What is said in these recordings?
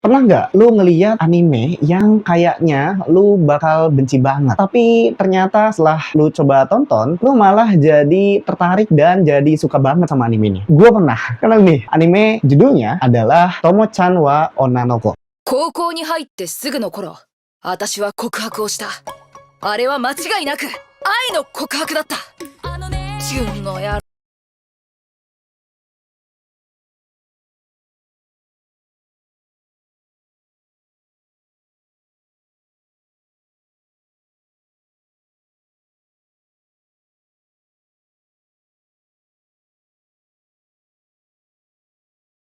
Pernah nggak lu ngeliat anime yang kayaknya lu bakal benci banget, tapi ternyata setelah lu coba tonton, lu malah jadi tertarik dan jadi suka banget sama anime ini? Gue pernah. Kenal nih, anime judulnya adalah Tomo-chan wa Onna no Ko. 高校に入ってすぐの頃、私は告白をした。あれは間違いなく愛の告白だった。チュンのや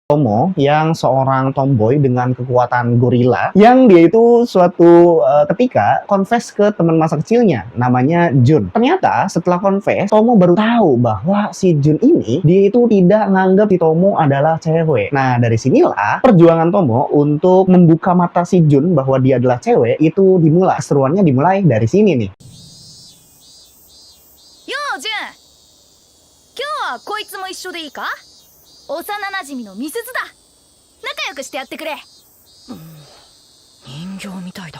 Tomo yang seorang tomboy dengan kekuatan gorila yang dia itu suatu ketika confess ke teman masa kecilnya namanya Jun. Ternyata setelah confess, Tomo baru tahu bahwa si Jun ini dia itu tidak nganggap si Tomo adalah cewek. Nah, dari sinilah perjuangan Tomo untuk membuka mata si Jun bahwa dia adalah cewek itu dimulai. Keseruannya dimulai dari sini nih. ようジュン、今日はこいつも一緒でいいか？幼なじみのみすずだ。仲良くしてやってくれ。人形みたいだ。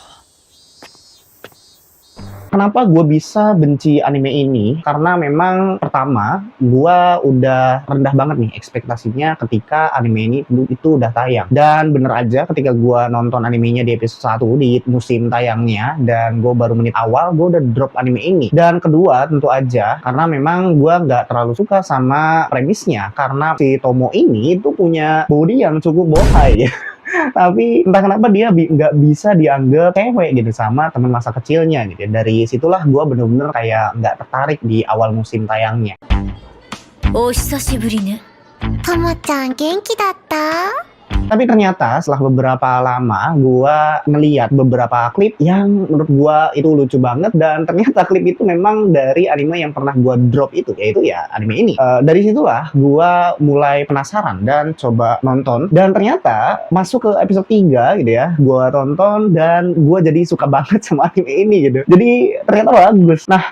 Kenapa gue bisa benci anime ini? Karena memang pertama, gue udah rendah banget nih ekspektasinya ketika anime ini itu udah tayang. Dan bener aja ketika gue nonton animenya di episode 1 di musim tayangnya, dan gue baru menit awal, gue udah drop anime ini. Dan kedua, tentu aja, karena memang gue nggak terlalu suka sama premisnya. Karena si Tomo ini itu punya body yang cukup bohai. Tapi entah kenapa dia nggak bisa dianggap cewek gitu sama teman masa kecilnya gitu. Dari situlah gue bener-bener kayak nggak tertarik di awal musim tayangnya. お久しぶりね。ともちゃん元気だった？ Tapi ternyata setelah beberapa lama gue ngeliat beberapa klip yang menurut gue itu lucu banget, dan ternyata klip itu memang dari anime yang pernah gue drop itu, yaitu ya anime ini. Dari situlah gue mulai penasaran dan coba nonton, dan ternyata masuk ke episode 3 gitu ya, gue tonton dan gue jadi suka banget sama anime ini gitu. Jadi ternyata bagus. Nah,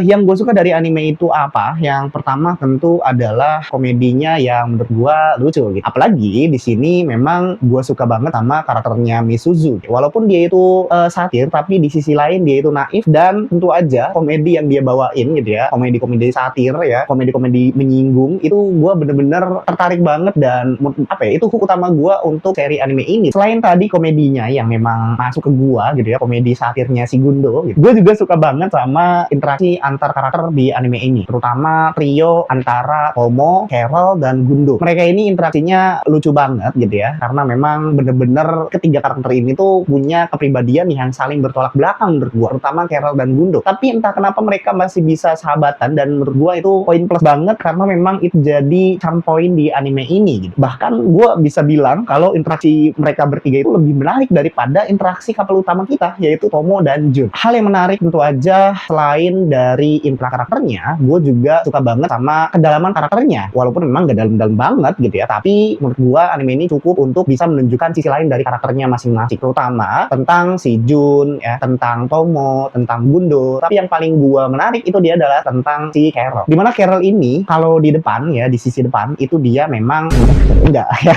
yang gue suka dari anime itu apa? Yang pertama tentu adalah komedinya yang menurut gue lucu gitu. Apalagi di sini memang gue suka banget sama karakternya Misuzu. Walaupun dia itu satir, tapi di sisi lain dia itu naif, dan tentu aja komedi yang dia bawain gitu ya, komedi-komedi satir ya, komedi-komedi menyinggung, itu gue bener-bener tertarik banget. Dan apa ya, itu hook utama gue untuk seri anime ini. Selain tadi komedinya yang memang masuk ke gue gitu ya, komedi satirnya si Gundo gitu, gue juga suka banget sama interaksi antar karakter di anime ini, terutama trio antara Tomo, Carol, dan Gundo. Mereka ini interaksinya lucu banget gitu ya, karena memang bener-bener ketiga karakter ini tuh punya kepribadian yang saling bertolak belakang menurut gua, terutama Carol dan Gundo. Tapi entah kenapa mereka masih bisa sahabatan, dan menurut gua itu poin plus banget karena memang itu jadi charm point di anime ini gitu. Bahkan gua bisa bilang kalau interaksi mereka bertiga itu lebih menarik daripada interaksi couple utama kita, yaitu Tomo dan Jun. Hal yang menarik tentu aja selain dari interaksi karakternya, gue juga suka banget sama kedalaman karakternya. Walaupun memang gak dalam-dalam banget gitu ya, tapi menurut gua anime ini cukup untuk bisa menunjukkan sisi lain dari karakternya masing-masing, terutama tentang si Jun ya, tentang Tomo, tentang Gundo. Tapi yang paling gua menarik itu dia adalah tentang si Carol. Dimana Carol ini kalau di depan ya, di sisi depan itu dia memang enggak ya.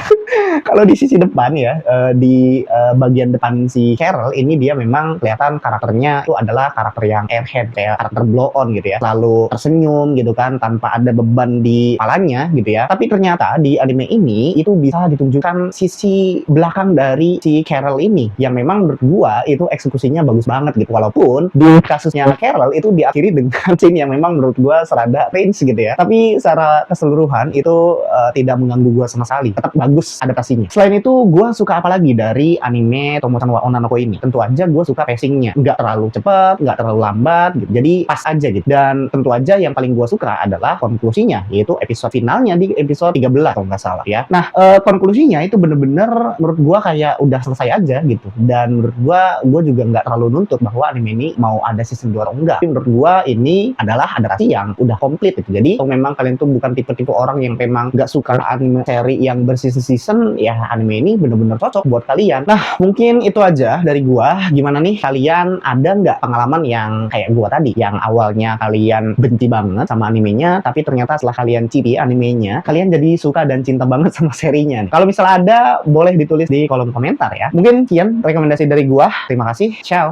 Kalau di sisi depan ya, di bagian depan si Carol ini dia memang kelihatan karakternya itu adalah karakter yang airhead, kayak karakter blow on gitu ya, selalu tersenyum gitu kan, tanpa ada beban di kepalanya gitu ya. Tapi ternyata di anime ini itu bisa ditunjukkan sisi belakang dari si Carol ini, yang memang menurut gua itu eksekusinya bagus banget gitu. Walaupun di kasusnya Carol itu diakhiri dengan scene yang memang menurut gua serada cringe gitu ya, tapi secara keseluruhan itu tidak mengganggu gua sama sekali, tetap bagus adaptasinya. Selain itu, gue suka apa lagi dari anime Tomo-chan wa Onna no Ko ini? Tentu aja gue suka pacingnya, nggak terlalu cepat, nggak terlalu lambat gitu. Jadi pas aja gitu. Dan tentu aja yang paling gue suka adalah konklusinya, yaitu episode finalnya di episode 13 kalau nggak salah ya. Nah, konklusinya itu bener-bener menurut gue kayak udah selesai aja gitu. Dan menurut gue juga nggak terlalu nuntut bahwa anime ini mau ada season 2 atau enggak. Tapi menurut gue ini adalah adaptasi yang udah komplit gitu. Jadi kalau memang kalian tuh bukan tipe-tipe orang yang memang nggak suka anime seri yang berseason-season, ya anime ini bener-bener cocok buat kalian. Nah, mungkin itu aja dari gua. Gimana nih, kalian ada nggak pengalaman yang kayak gua tadi, yang awalnya kalian benci banget sama animenya, tapi ternyata setelah kalian citi animenya, kalian jadi suka dan cinta banget sama serinya? Kalau misalnya ada, ada boleh ditulis di kolom komentar ya. Mungkin sekian rekomendasi dari gua. Terima kasih. Ciao.